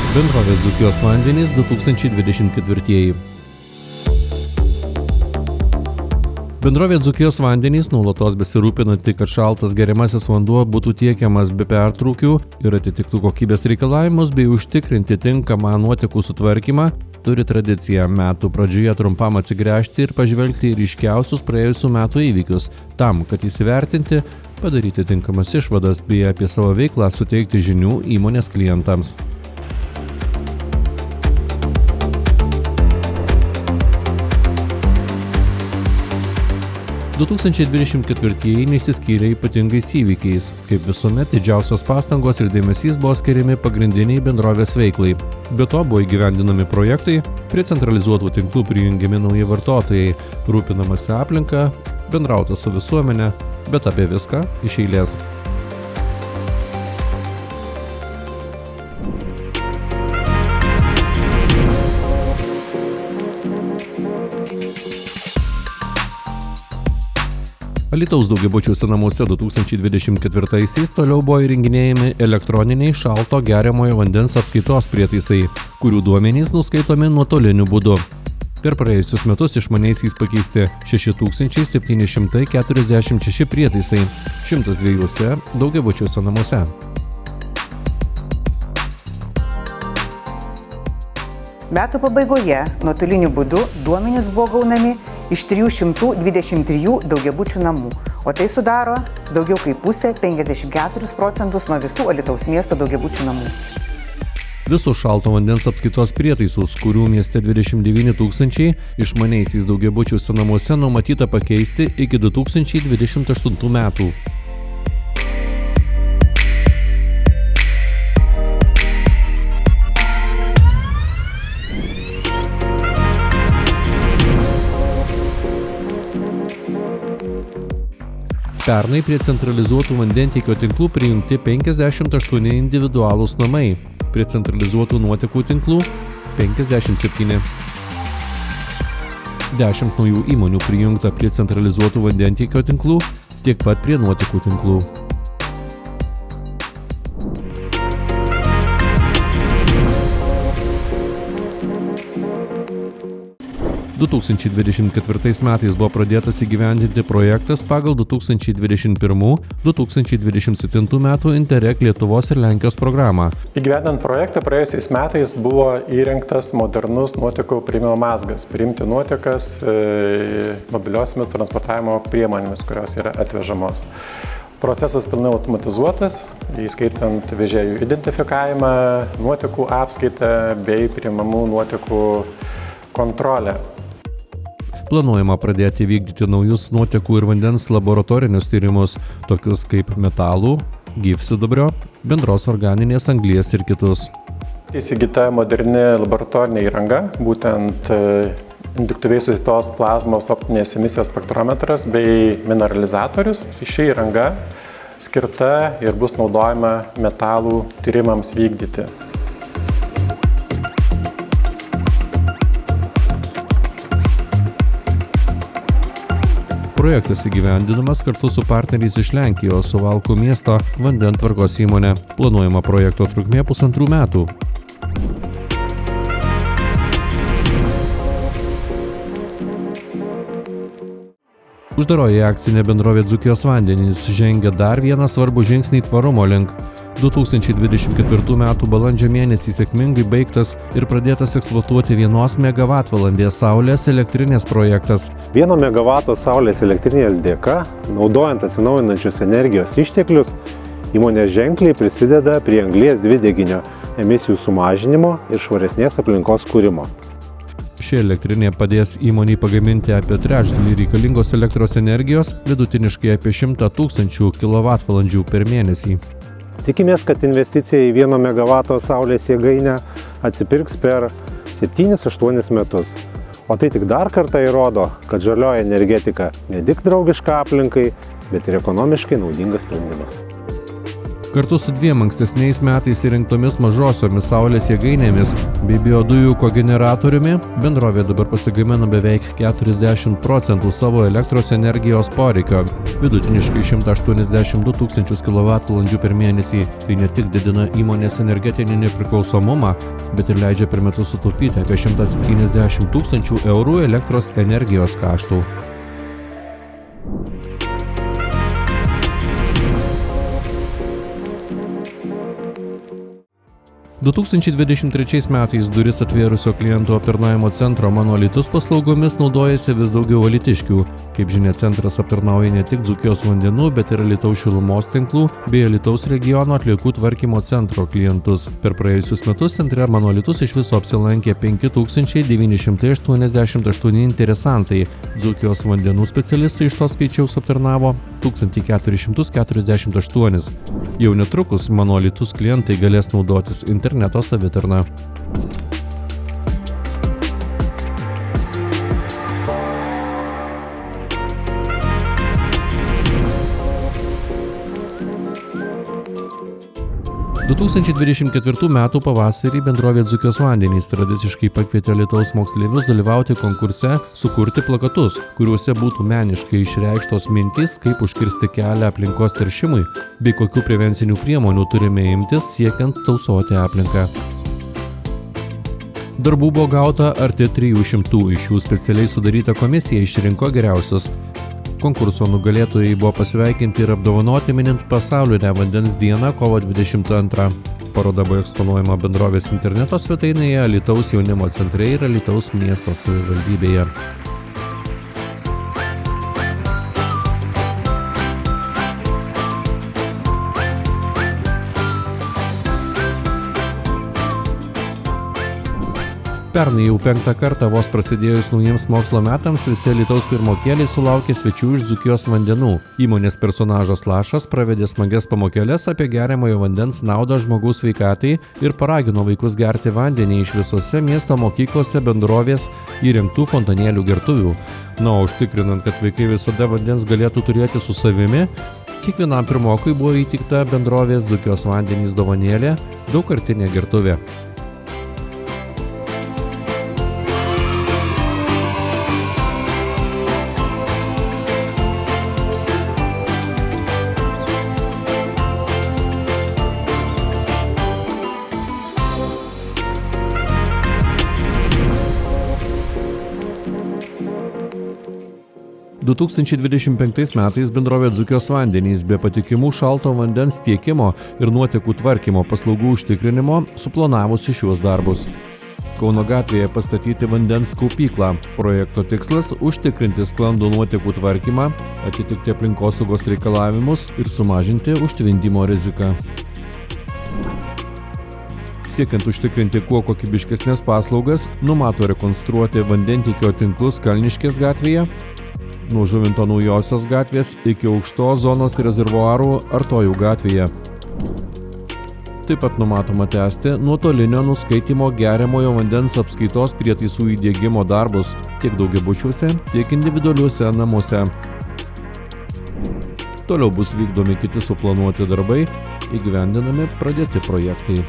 Bendrovės Dzūkijos vandenys 2024. Bendrovė Dzūkijos vandenys nuolatos besirūpinanti, kad šaltas geriamasis vanduo būtų tiekiamas be pertrūkių ir atitiktų kokybės reikalavimus bei užtikrinti tinkamą nuotekų sutvarkymą, turi tradiciją metų pradžioje trumpam atsigręžti ir pažvelgti į ryškiausius praėjusių metų įvykius, tam, kad įsivertinti, padaryti tinkamas išvadas bei apie savo veiklą suteikti žinių įmonės klientams. 2024 neišsiskyrė ypatingais įvykiais. Kaip visuomet, didžiausios pastangos ir dėmesys buvo skiriami pagrindiniai bendrovės veiklai. Be to buvo įgyvendinami projektai, prie centralizuotų tinklų prijungiami nauji vartotojai, rūpinamasi aplinka, bendrauta su visuomenė, bet apie viską iš eilės. Alytaus daugiabučiuose namuose 2024-aisiais toliau buvo įrenginėjami elektroniniai šalto geriamojo vandens apskaitos prietaisai, kurių duomenys nuskaitomi nuotoliniu būdu. Per praėjusius metus išmaniaisiais pakeisti 6746 prietaisai, 102 daugiabučiuose namuose. Metų pabaigoje nuotoliniu būdu duomenys buvo gaunami iš 323 daugiabučių namų, o tai sudaro daugiau kaip pusė, 54% nuo visų Alytaus miesto daugiabučių namų. Visus šalto vandens apskaitos prietaisus, kurių mieste 29 000, išmaniaisiais daugiabučiuose namuose numatyta pakeisti iki 2028 metų. Pernai prie centralizuotų vandentiekio tinklų prijungti 58 individualūs namai, prie centralizuotų nuotekų tinklų 57. 10 naujų įmonių prijungta prie centralizuotų vandentiekio tinklų, tiek pat prie nuotekų tinklų. – 2024 metais buvo pradėtas įgyvendinti projektas pagal 2021-2027 metų Interreg Lietuvos ir Lenkijos programą. Įgyvendinant projektą praėjusiais metais buvo įrengtas modernus nuotekų priėmimo mazgas, priimti nuotekas mobiliosiamis transportavimo priemonėmis, kurios yra atvežamos. Procesas pilnai automatizuotas, įskaitant vežėjų identifikavimą, nuotekų apskaitą bei priimamų nuotekų kontrolę. Planuojama pradėti vykdyti naujus nuotekų ir vandens laboratorinius tyrimus, tokius kaip metalų, gyvsidabrio, bendros organinės anglies ir kitus. Įsigyta moderni laboratorinė įranga, būtent induktyviai susietos plazmos optinės emisijos spektrometras bei mineralizatorius. Ši įranga skirta ir bus naudojama metalų tyrimams vykdyti. Projektas įgyvendinamas kartu su partneriais iš Lenkijos, Suvalkų miesto vandentvarkos įmonė. Planuojama projekto trukmė 1,5 metų. Uždaroji akcinė bendrovė Dzūkijos vandenys žengia dar vieną svarbų žingsnį tvarumo link. 2024 m. balandžio mėnesį sėkmingai baigtas ir pradėtas eksploatuoti 1 MW saulės elektrinės projektas. 1 MW saulės elektrinės dėka, naudojant atsinaujinančius energijos išteklius, įmonė ženkliai prisideda prie anglies dvideginio emisijų sumažinimo ir švaresnės aplinkos kūrimo. Ši elektrinė padės įmonei pagaminti apie trečdalį reikalingos elektros energijos, vidutiniškai apie 100 000 kWh per mėnesį. Tikimės, kad investicija į 1 MW saulės jėgainę atsipirks per 7-8 metus. O tai tik dar kartą įrodo, kad žalioji energetika ne tik draugiška aplinkai, bet ir ekonomiškai naudingas sprendimas. Kartu su dviem ankstesniais metais įrengtomis mažosiomis saulės jėgainėmis bei biodujų kogeneratoriumi, bendrovė dabar pasigamina beveik 40% savo elektros energijos poreikio, vidutiniškai 182 tūkstančius kWh per mėnesį. Tai ne tik didina įmonės energetinį nepriklausomumą, bet ir leidžia per metus sutaupyti apie 170 tūkstančių eurų elektros energijos kaštų. – 2023 metais duris atvėrusio klientų aptarnavimo centro Mano Alytus paslaugomis naudojasi vis daugiau alytiškių. Kaip žinia, centras aptarnauja ne tik Dzūkijos vandenų, bet ir Alytaus šilumos tinklų bei Alytaus regiono atliekų tvarkymo centro klientus. Per praėjusius metus centre Mano Alytus iš viso apsilankė 5988 interesantai. Dzūkijos vandenų specialistai iš to skaičiaus aptarnavo 1448. Jau netrukus Mano Alytus klientai galės naudotis interneto savitarna. – 2024 metų pavasarį bendrovė Dzūkijos vandenys tradiciškai pakvietė Alytaus moksleivius dalyvauti konkurse sukurti plakatus, kuriuose būtų meniškai išreikštos mintys, kaip užkirsti kelią aplinkos teršimui, bei kokių prevencinių priemonių turime imtis siekiant tausoti aplinką. Darbų buvo gauta arti 300, iš jų specialiai sudaryta komisija išrinko geriausius. Konkurso nugalėtojai buvo pasveikinti ir apdovanoti minint pasaulinę vandens dieną kovo 22. Paroda buvo eksponuojama bendrovės interneto svetainėje, Alytaus jaunimo centre ir Alytaus miesto savivaldybėje. Pernai jau 5. kartą vos prasidėjus naujiems mokslo metams visi Alytaus pirmokėliai sulaukė svečių iš Dzūkijos vandenų. Įmonės personažas Lašas pravedė smagias pamokėles apie geriamojo vandens naudą žmogaus sveikatai ir paragino vaikus gerti vandenį iš visose miesto mokyklose bendrovės įrengtų fontanėlių gertuvių. Na, užtikrinant, kad vaikai visada vandens galėtų turėti su savimi, kiekvienam pirmokui buvo įteikta bendrovės Dzūkijos vandenys dovanėlė – daugkartinė gertuvė. – 2025 metais bendrovė Dzūkijos vandenys be patikimų šalto vandens tiekimo ir nuotekų tvarkymo paslaugų užtikrinimo suplanavusi šiuos darbus. Kauno gatvėje pastatyti vandens kaupyklą. Projekto tikslas – užtikrinti sklandų nuotekų tvarkymą, atitikti aplinkosaugos reikalavimus ir sumažinti užtvindimo riziką. Siekiant užtikrinti kuo kokybiškesnės paslaugas, numato rekonstruoti vandentiekio tinklus Kalniškės gatvėje, nuo Žuvinto Naujosios gatvės iki Aukštos zonos rezervuarų Artojų gatvėje. Taip pat numatoma tęsti nuotolinio nuskaitymo geriamojo vandens apskaitos prietaisų įdiegimo darbus tiek daugiabučiuose, tiek individualiuose namuose. Toliau bus vykdomi kiti suplanuoti darbai, įgyvendinami pradėti projektai.